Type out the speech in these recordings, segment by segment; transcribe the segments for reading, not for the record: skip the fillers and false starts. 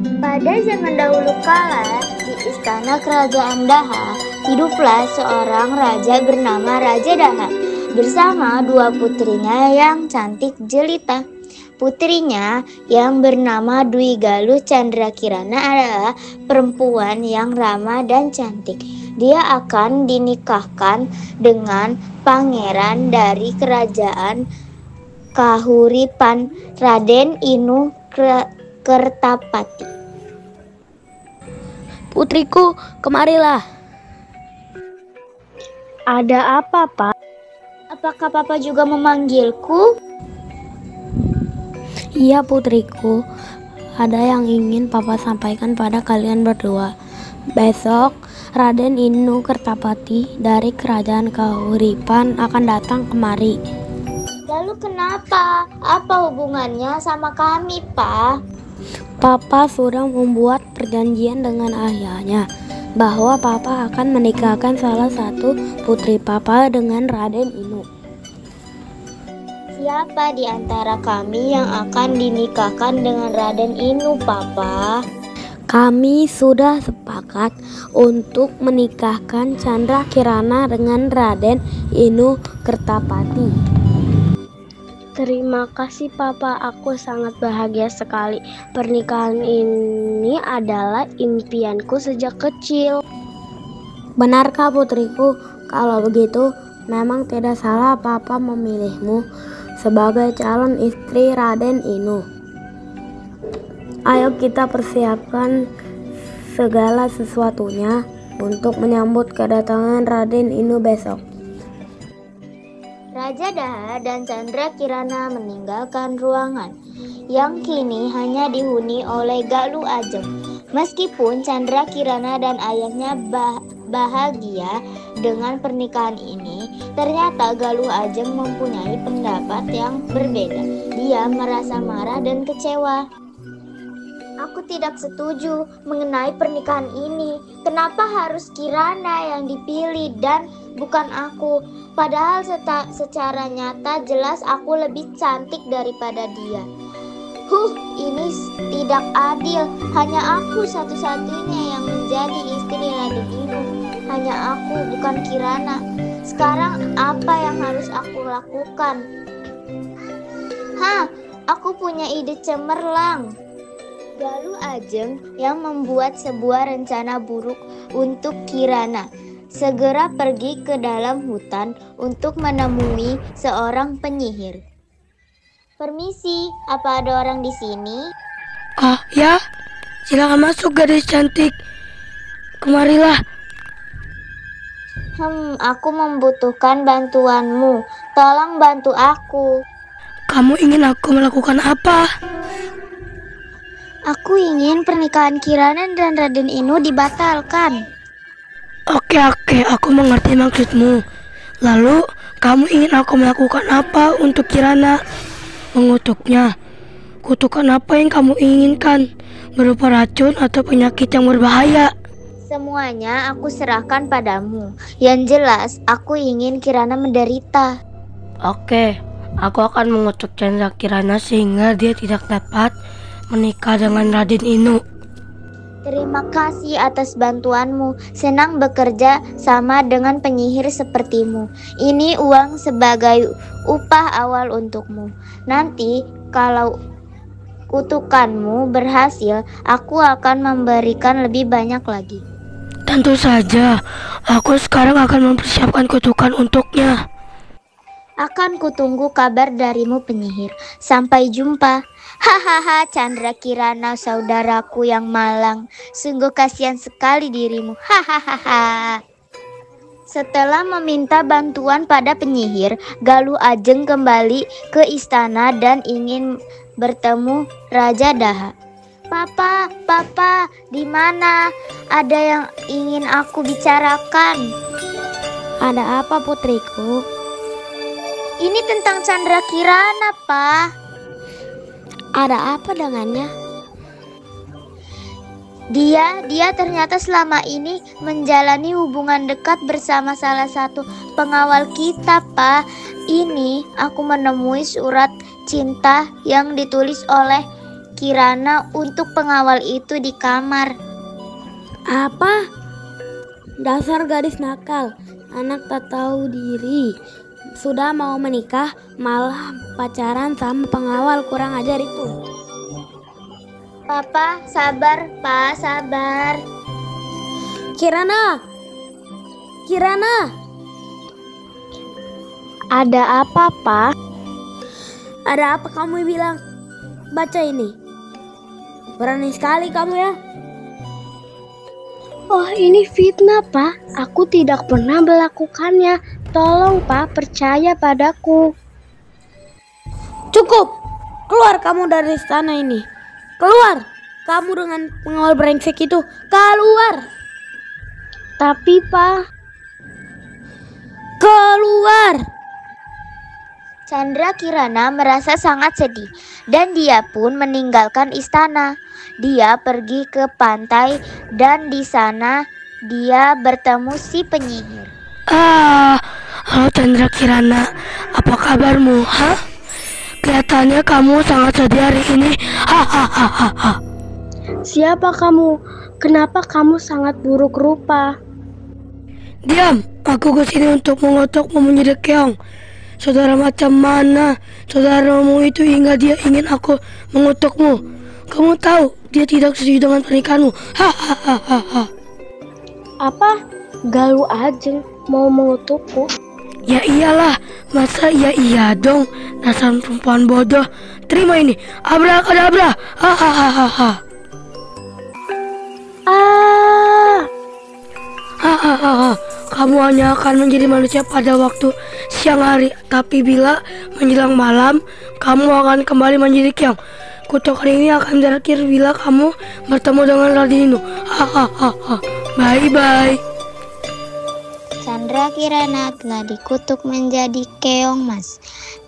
Pada zaman dahulu kala, di istana kerajaan Daha, hiduplah seorang raja bernama Raja Daha bersama dua putrinya yang cantik jelita. Putrinya yang bernama Dwi Galuh Candrakirana adalah perempuan yang ramah dan cantik. Dia akan dinikahkan dengan pangeran dari kerajaan Kahuripan, Raden Inu Kertapati. Putriku, kemarilah. Ada apa, Pak? Apakah Papa juga memanggilku? Iya putriku, ada yang ingin Papa sampaikan pada kalian berdua. Besok Raden Inu Kertapati dari kerajaan Kahuripan akan datang kemari. Lalu kenapa? Apa hubungannya sama kami, Pak? Papa sudah membuat perjanjian dengan ayahnya bahwa Papa akan menikahkan salah satu putri Papa dengan Raden Inu. Siapa di antara kami yang akan dinikahkan dengan Raden Inu, Papa? Kami sudah sepakat untuk menikahkan Candrakirana dengan Raden Inu Kertapati. Terima kasih, Papa. Aku sangat bahagia sekali. Pernikahan ini adalah impianku sejak kecil. Benarkah putriku? Kalau begitu, memang tidak salah Papa memilihmu sebagai calon istri Raden Inu. Ayo kita persiapkan segala sesuatunya untuk menyambut kedatangan Raden Inu besok. Raja Daha dan Candrakirana meninggalkan ruangan yang kini hanya dihuni oleh Galuh Ajeng. Meskipun Candrakirana dan ayahnya bahagia dengan pernikahan ini, ternyata Galuh Ajeng mempunyai pendapat yang berbeda. Dia merasa marah dan kecewa. Aku tidak setuju mengenai pernikahan ini. Kenapa harus Kirana yang dipilih dan bukan aku? Padahal secara nyata jelas aku lebih cantik daripada dia. Ini tidak adil. Hanya aku satu-satunya yang menjadi istri Raden Inu. Hanya aku, bukan Kirana. Sekarang apa yang harus aku lakukan? Aku punya ide cemerlang. Galuh Ajeng yang membuat sebuah rencana buruk untuk Kirana segera pergi ke dalam hutan untuk menemui seorang penyihir. Permisi, apa ada orang di sini? Oh ya, silakan masuk gadis cantik. Kemarilah. Aku membutuhkan bantuanmu. Tolong bantu aku. Kamu ingin aku melakukan apa? Aku ingin pernikahan Kirana dan Raden Inu dibatalkan. Oke, aku mengerti maksudmu. Lalu, kamu ingin aku melakukan apa untuk Kirana? Mengutuknya. Kutukan apa yang kamu inginkan? Berupa racun atau penyakit yang berbahaya? Semuanya aku serahkan padamu. Yang jelas, aku ingin Kirana menderita. Oke, aku akan mengutuk Candrakirana sehingga dia tidak dapat menikah dengan Raden Inu. Terima kasih atas bantuanmu. Senang bekerja sama dengan penyihir sepertimu. Ini uang sebagai upah awal untukmu. Nanti kalau kutukanmu berhasil, aku akan memberikan lebih banyak lagi. Tentu saja, aku sekarang akan mempersiapkan kutukan untuknya. Akan kutunggu kabar darimu penyihir. Sampai jumpa. Hahaha, Candrakirana saudaraku yang malang. Sungguh kasihan sekali dirimu. Hahaha. Setelah meminta bantuan pada penyihir, Galuh Ajeng kembali ke istana dan ingin bertemu Raja Daha. Papa, di mana? Ada yang ingin aku bicarakan. Ada apa putriku? Ini tentang Candrakirana, Pak. Ada apa dengannya? Dia ternyata selama ini menjalani hubungan dekat bersama salah satu pengawal kita, Pak. Ini aku menemui surat cinta yang ditulis oleh Kirana untuk pengawal itu di kamar. Apa? Dasar gadis nakal, anak tak tahu diri. Sudah mau menikah, malah pacaran sama pengawal, kurang ajar itu. Papa, sabar, Pa, sabar. Kirana! Kirana! Ada apa, Pak? Ada apa kamu bilang? Baca ini. Berani sekali kamu ya. Oh, ini fitnah, Pak. Aku tidak pernah melakukannya. Tolong, Pak, percaya padaku. Cukup! Keluar kamu dari istana ini. Keluar! Kamu dengan pengawal brengsek itu. Keluar! Tapi, Pak, Keluar! Chandra Kirana merasa sangat sedih dan dia pun meninggalkan istana. Dia pergi ke pantai dan di sana dia bertemu si penyihir. halo Chandra Kirana, apa kabarmu? Kelihatannya kamu sangat sedih hari ini. Hahaha. Siapa kamu? Kenapa kamu sangat buruk rupa? Diam, aku kesini untuk mengotok menjadi keong. Saudara macam mana saudaramu itu hingga dia ingin aku mengutukmu? Kamu tahu dia tidak setuju dengan pernikahanmu. Hahaha. Apa? Galuh Ajeng mau mengutukku? Ya iyalah, masa iya dong, dasar perempuan bodoh. Terima ini, abrakadabra. Hahaha. Hahaha. Kamu hanya akan menjadi manusia pada waktu siang hari, tapi bila menjelang malam, kamu akan kembali menjadi keong. Kutukan ini akan berakhir bila kamu bertemu dengan Radinu. Hahaha. Bye-bye. Chandra Kirana telah dikutuk menjadi keong mas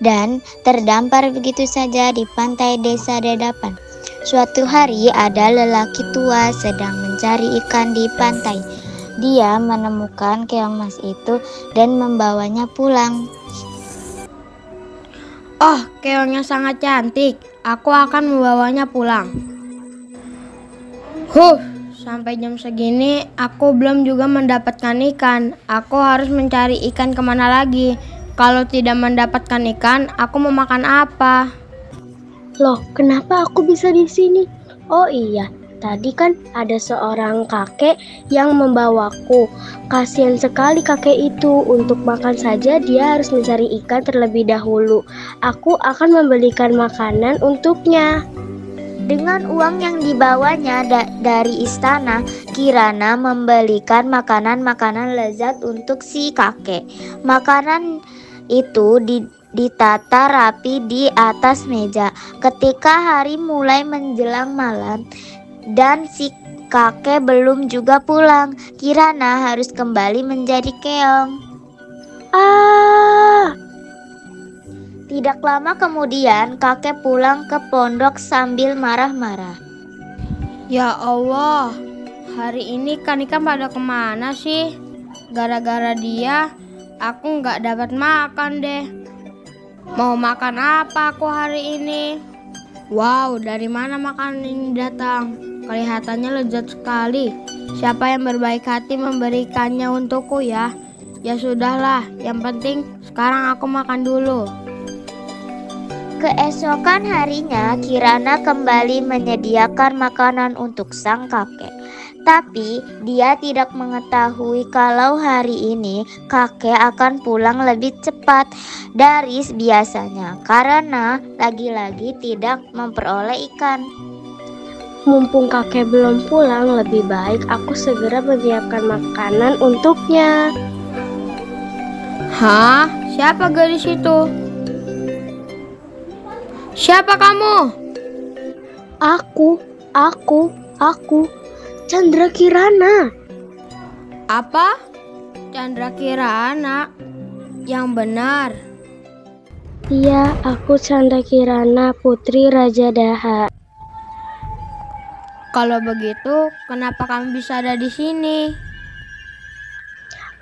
dan terdampar begitu saja di pantai desa Dedapan. Suatu hari ada lelaki tua sedang mencari ikan di pantai. Dia menemukan keong mas itu dan membawanya pulang. Oh, keongnya sangat cantik. Aku akan membawanya pulang. Sampai jam segini aku belum juga mendapatkan ikan. Aku harus mencari ikan kemana lagi? Kalau tidak mendapatkan ikan, aku mau makan apa? Loh, kenapa aku bisa di sini? Oh iya, tadi kan ada seorang kakek yang membawaku. Kasihan sekali kakek itu, untuk makan saja dia harus mencari ikan terlebih dahulu. Aku akan membelikan makanan untuknya. Dengan uang yang dibawanya dari istana, Kirana membelikan makanan-makanan lezat untuk si kakek. Makanan itu ditata rapi di atas meja. Ketika hari mulai menjelang malam dan si kakek belum juga pulang, Kirana harus kembali menjadi keong. Tidak lama kemudian kakek pulang ke pondok sambil marah-marah. Ya Allah, hari ini ikan pada kemana sih? Gara-gara dia, aku nggak dapat makan deh. Mau makan apa aku hari ini? Wow, dari mana makanan ini datang? Kelihatannya lezat sekali. Siapa yang berbaik hati memberikannya untukku ya? Ya sudahlah, yang penting sekarang aku makan dulu. Keesokan harinya, Kirana kembali menyediakan makanan untuk sang kakek. Tapi dia tidak mengetahui kalau hari ini kakek akan pulang lebih cepat dari biasanya karena lagi-lagi tidak memperoleh ikan. Mumpung kakek belum pulang, lebih baik aku segera menyiapkan makanan untuknya. Hah? Siapa gadis itu? Siapa kamu? Aku, Chandra Kirana. Apa? Chandra Kirana? Yang benar. Iya, aku Chandra Kirana, putri Raja Daha. Kalau begitu, kenapa kamu bisa ada di sini?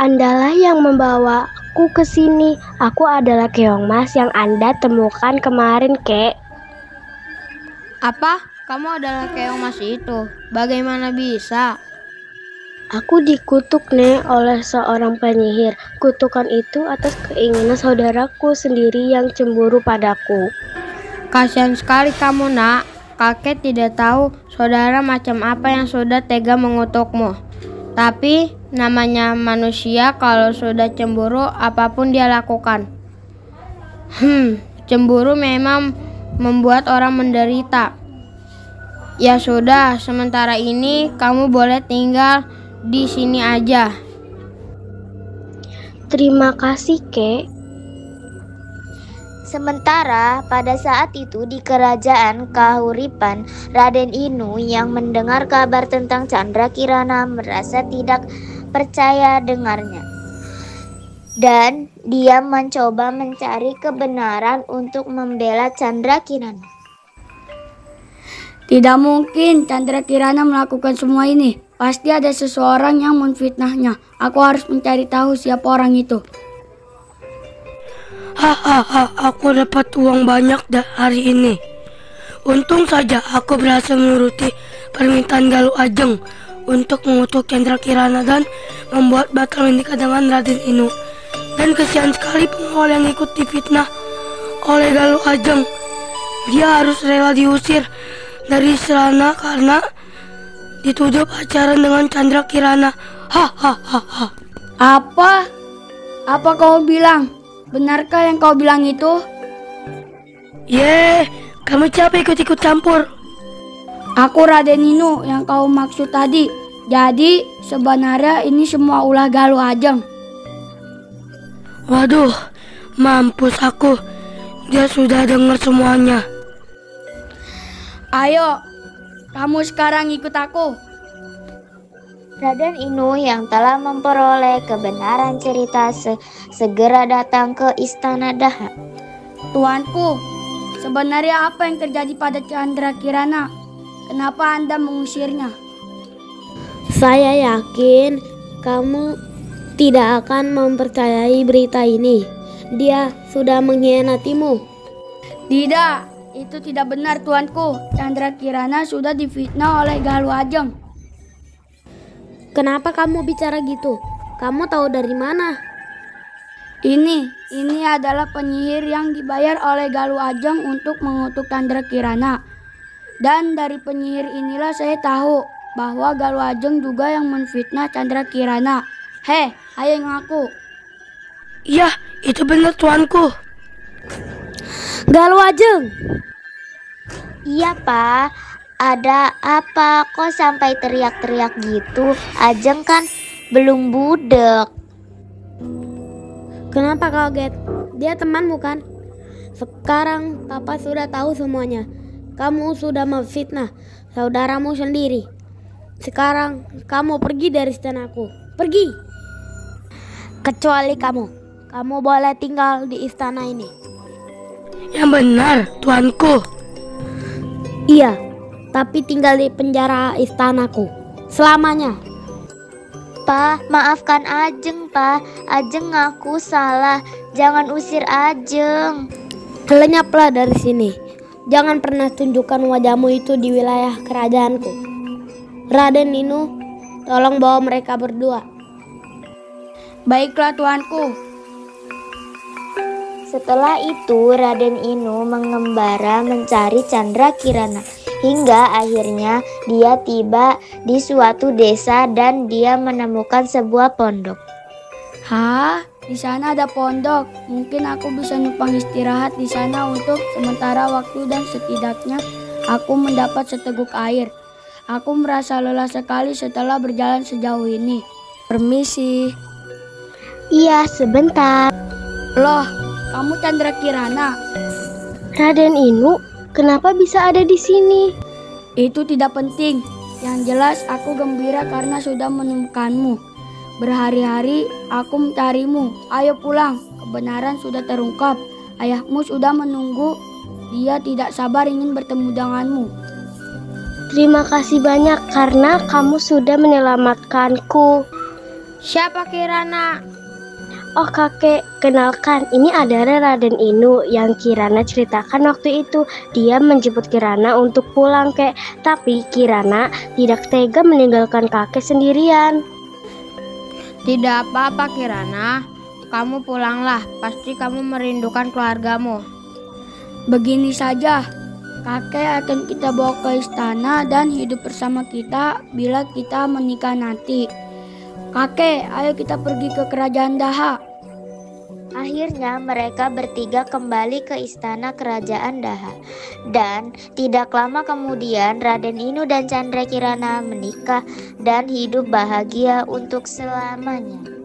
Andalah yang membawaku ke sini. Aku adalah keong mas yang Anda temukan kemarin, Kek. Apa? kamu adalah keong mas itu. Bagaimana bisa? Aku dikutuk, Nek, oleh seorang penyihir. Kutukan itu atas keinginan saudaraku sendiri yang cemburu padaku. Kasihan sekali kamu, nak. Kakek tidak tahu saudara macam apa yang sudah tega mengutukmu. Tapi namanya manusia, kalau sudah cemburu apapun dia lakukan. Cemburu memang membuat orang menderita. Ya sudah, sementara ini kamu boleh tinggal di sini aja. Terima kasih, Kek. Sementara pada saat itu di kerajaan Kahuripan, Raden Inu yang mendengar kabar tentang Candrakirana merasa tidak percaya dengarnya. Dan dia mencoba mencari kebenaran untuk membela Candrakirana. Tidak mungkin Candrakirana melakukan semua ini. Pasti ada seseorang yang memfitnahnya. Aku harus mencari tahu siapa orang itu. Aku dapat uang banyak hari ini. Untung saja aku berhasil menuruti permintaan Galuh Ajeng untuk mengutuk Candrakirana dan membuat batal menikah dengan Raden Inu. Dan kesian sekali pengawal yang ikut difitnah oleh Galuh Ajeng. Dia harus rela diusir dari istana karena dituduh pacaran dengan Candrakirana. Apa? Apa kau bilang? Benarkah yang kau bilang itu? Kamu capek ikut-ikut campur. Aku Raden Inu yang kau maksud tadi. Jadi sebenarnya ini semua ulah Galuh Ajeng. Waduh, mampus aku. Dia sudah dengar semuanya. Ayo, kamu sekarang ikut aku. Raden Inu yang telah memperoleh kebenaran cerita segera datang ke istana Daha. Tuanku, sebenarnya apa yang terjadi pada Candrakirana? Kenapa Anda mengusirnya? Saya yakin kamu tidak akan mempercayai berita ini. Dia sudah mengkhianatimu. Tidak, itu tidak benar tuanku. Candrakirana sudah difitnah oleh Galuh Ajeng. Kenapa kamu bicara gitu? Kamu tahu dari mana? Ini adalah penyihir yang dibayar oleh Galuh Ajeng untuk mengutuk Candrakirana. Dan dari penyihir inilah saya tahu bahwa Galuh Ajeng juga yang menfitnah Candrakirana. Ayo ngaku. Iya, itu benar tuanku. Galuh Ajeng. Iya, Pak. Ada apa kok sampai teriak-teriak gitu? Ajeng kan belum budek. Kenapa kaget? Dia temanmu kan? Sekarang papa sudah tahu semuanya. Kamu sudah memfitnah saudaramu sendiri. Sekarang kamu pergi dari istanaku. Pergi. Kecuali kamu. Kamu boleh tinggal di istana ini. Yang benar, tuanku. Iya, tapi tinggal di penjara istanaku selamanya. Pak, maafkan Ajeng, Pak. Ajeng ngaku salah. Jangan usir Ajeng. Lenyaplah dari sini. Jangan pernah tunjukkan wajahmu itu di wilayah kerajaanku. Raden Inu, tolong bawa mereka berdua. Baiklah tuanku. Setelah itu Raden Inu mengembara mencari Candrakirana hingga akhirnya dia tiba di suatu desa dan dia menemukan sebuah pondok. Di sana ada pondok. Mungkin aku bisa numpang istirahat di sana untuk sementara waktu dan setidaknya aku mendapat seteguk air. Aku merasa lelah sekali setelah berjalan sejauh ini. Permisi. Iya, sebentar. Loh, kamu Candrakirana? Raden Inu, kenapa bisa ada di sini? Itu tidak penting. Yang jelas aku gembira karena sudah menemukanmu. Berhari-hari aku mencarimu. Ayo pulang, kebenaran sudah terungkap. Ayahmu sudah menunggu. Dia tidak sabar ingin bertemu denganmu. Terima kasih banyak karena kamu sudah menyelamatkanku. Siapa Kirana? Oh kakek, kenalkan, ini adalah Raden Inu yang Kirana ceritakan waktu itu. Dia menjemput Kirana untuk pulang kek, tapi Kirana tidak tega meninggalkan kakek sendirian. Tidak apa-apa Kirana, kamu pulanglah, pasti kamu merindukan keluargamu. Begini saja, kakek akan kita bawa ke istana dan hidup bersama kita bila kita menikah nanti. Kakek, ayo kita pergi ke kerajaan Daha. Akhirnya mereka bertiga kembali ke istana kerajaan Daha. Dan tidak lama kemudian Raden Inu dan Candrakirana menikah dan hidup bahagia untuk selamanya.